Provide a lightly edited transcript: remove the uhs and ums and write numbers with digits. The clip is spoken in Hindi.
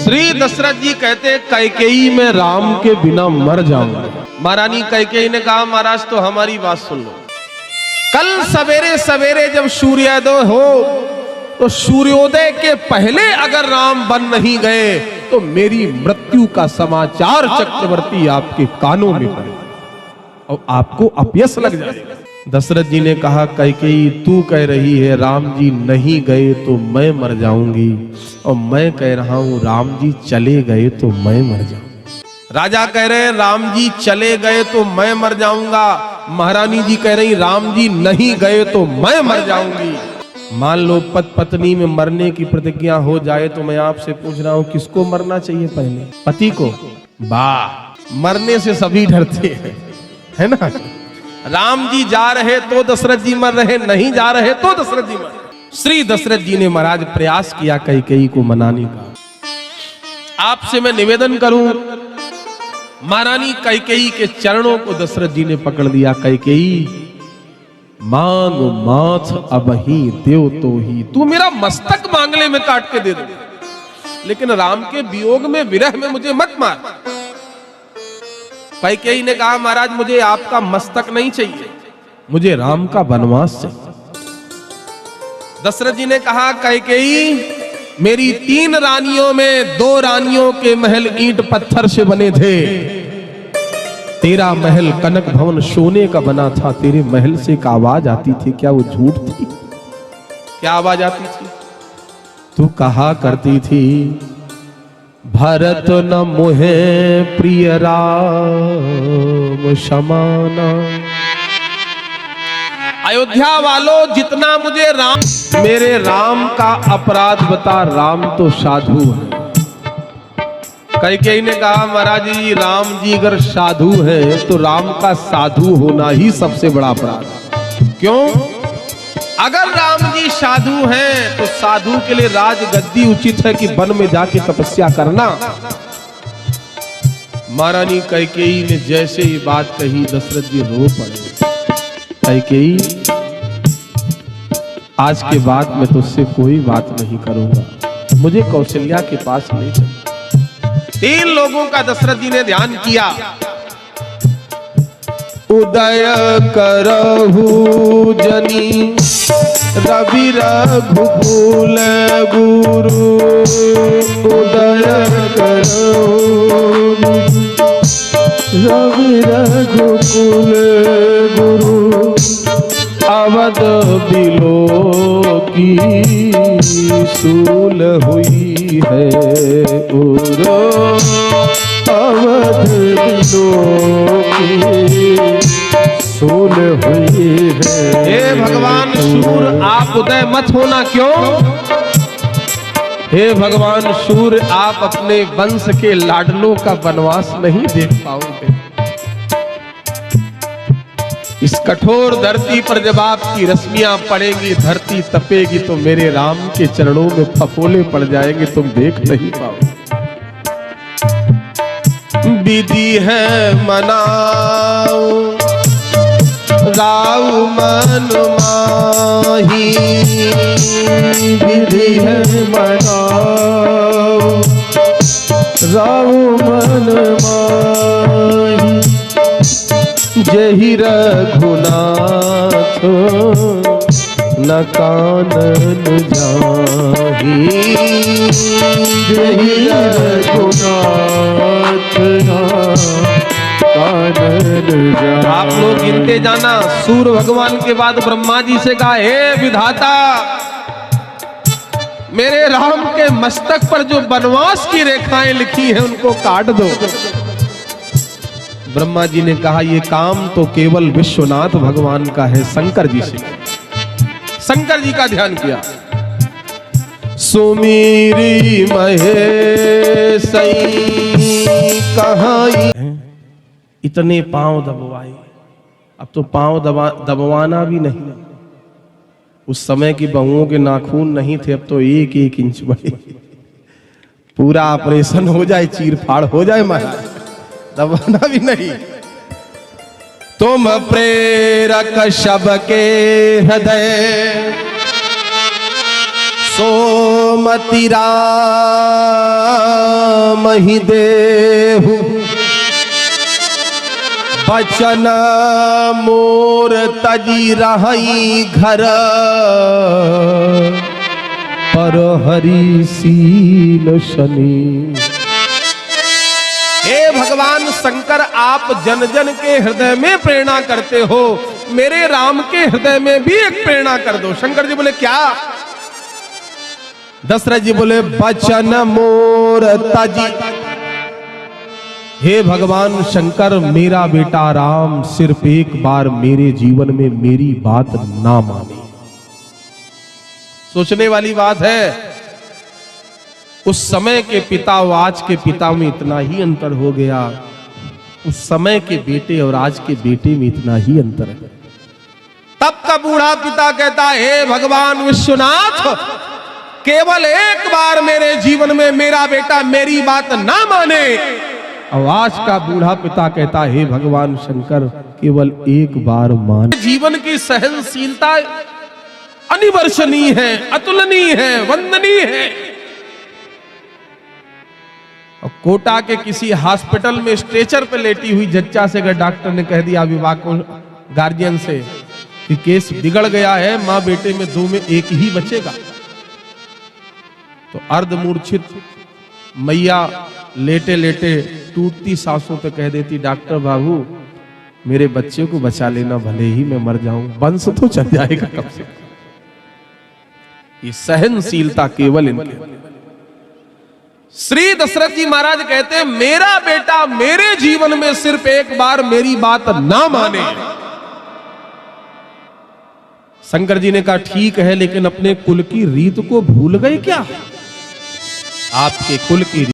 श्री दशरथ जी कहते कैकेयी में राम के बिना मर जाऊंगा। महारानी कैकेयी ने कहा महाराज तो हमारी बात सुन लो, कल सवेरे सवेरे जब सूर्योदय हो तो सूर्योदय के पहले अगर राम बन नहीं गए तो मेरी मृत्यु का समाचार चक्रवर्ती आपके कानों में पड़े और आपको अपयश लग जाएगा। दशरथ जी ने कहा कैकेयी तू कह रही है राम जी नहीं गए तो मैं मर जाऊंगी, और मैं कह रहा हूं राम जी चले गए तो मैं मर जाऊंगा। राजा कह रहे हैं राम जी चले गए तो मैं मर जाऊंगा, महारानी जी कह रही राम जी नहीं गए तो मैं मर जाऊंगी। मान लो पत्नी में मरने की प्रतिज्ञा हो जाए तो मैं आपसे पूछ रहा हूं किसको मरना चाहिए पहले, पति को? वाह, मरने से सभी डरते हैं, है ना। राम जी जा रहे तो दशरथ जी मर रहे, नहीं जा रहे तो दशरथ जी मर रहे। श्री दशरथ जी ने महाराज प्रयास किया कैकेयी को मनाने का। आपसे मैं निवेदन करूं, महारानी कैकेयी के चरणों को दशरथ जी ने पकड़ लिया। कैकेयी मांग माथ अबही देव तो ही, तू मेरा मस्तक मांगले में काट के दे दे, लेकिन राम के वियोग में विरह में मुझे मत मार। कैकेयी ने कहा महाराज मुझे आपका मस्तक नहीं चाहिए, मुझे राम का वनवास चाहिए। दशरथ जी ने कहा कैकेयी मेरी 3 रानियों में 2 रानियों के महल ईंट पत्थर से बने थे, तेरा महल कनक भवन सोने का बना था, तेरे महल से एक आवाज आती थी, क्या वो झूठ थी? क्या आवाज आती थी? तू कहा करती थी भरत न मोहे प्रिय राम समाना। अयोध्या वालों जितना मुझे राम, मेरे राम का अपराध बता, राम तो साधु है। कैकेयी ने कहा महाराज जी राम जी अगर साधु है तो राम का साधु होना ही सबसे बड़ा अपराध है। क्यों? अगर राम जी साधु हैं तो साधु के लिए राजगद्दी उचित है कि वन में जाके तपस्या करना। महारानी कैकेयी ने जैसे ही बात कही दशरथ जी रो पड़े। कैकेयी आज के बाद मैं तुझसे कोई बात नहीं करूंगा, मुझे कौशल्या के पास ले चल। 3 लोगों का दशरथ जी ने ध्यान किया। उदय करहु जनी रवि रघुकुल गुरु, उदय करहु रवि रघुकुल गुरु, अवध बिलो की सूल हुई है उरो, अवध बिलो की सूल हुई है। हे भगवान सूर आप उदय मत होना, क्यों? हे भगवान सूर आप अपने वंश के लाडलों का वनवास नहीं देख पाओगे। इस कठोर धरती पर जब आपकी रश्मियां पड़ेंगी, धरती तपेगी, तो मेरे राम के चरणों में फफोले पड़ जाएंगे, तुम देख नहीं पाओगे। विधि है मनाओ राउ मन माही, विधि है मनाओ राउ मन माही, जहि रघुनाथ न कानन जाही, जहि रघुनाथ न कानन जाही। आप लोग गिनते जाना। सूर्य भगवान के बाद ब्रह्मा जी से कहा हे विधाता मेरे राम के मस्तक पर जो वनवास की रेखाएं लिखी हैं उनको काट दो। ब्रह्मा जी ने कहा ये काम तो केवल विश्वनाथ भगवान का है, शंकर जी से। शंकर जी का ध्यान किया। सुमीरी महेश कहाई, इतने पांव दबवाए, अब तो पांव दबवाना भी नहीं। उस समय की बहुओं के नाखून नहीं थे, अब तो 1-1 इंच बड़े। पूरा ऑपरेशन हो जाए, चीर फाड़ हो जाए, मार दबाना भी नहीं। तुम प्रेरक सबके हृदय सोमति राम, राम ही देहु बचन मोर तजी रही घर पर हरि सील शनि। हे भगवान शंकर, आप जन जन के हृदय में प्रेरणा करते हो, मेरे राम के हृदय में भी एक प्रेरणा कर दो। शंकर जी बोले क्या? दशरथ जी बोले बचन मोर तजी। हे भगवान शंकर, मेरा बेटा राम सिर्फ एक बार मेरे जीवन में मेरी बात ना माने। सोचने वाली बात है, उस समय के पिता और आज के पिता में इतना ही अंतर हो गया। उस समय के बेटे और आज के बेटे में इतना ही अंतर है। तब का बूढ़ा पिता कहता है, हे भगवान विश्वनाथ, केवल एक बार मेरे जीवन में मेरा बेटा मेरी बात ना माने। और आज का बूढ़ा पिता कहता है, हे भगवान शंकर, केवल एक बार माने। जीवन की सहनशीलता अनिवर्षणीय है, अतुलनीय है, वंदनीय है। और कोटा के किसी हॉस्पिटल में स्ट्रेचर पे लेटी हुई जच्चा से अगर डॉक्टर ने कह दिया अभिभावक गार्जियन से कि केस बिगड़ गया है, मां बेटे में दो में एक ही बचेगा, तो अर्धमूर्छित मैया लेटे लेटे टूटती सांसों पे कह देती, डॉक्टर बाबू मेरे बच्चे को बचा लेना, भले ही मैं मर जाऊं, वंश तो चल जाएगा कब से। ये सहनशीलता केवल इनके। श्री दशरथ जी महाराज कहते हैं, मेरा बेटा मेरे जीवन में सिर्फ एक बार मेरी बात ना माने। शंकर जी ने कहा ठीक है, लेकिन अपने कुल की रीत को भूल गए क्या? आपके कुल की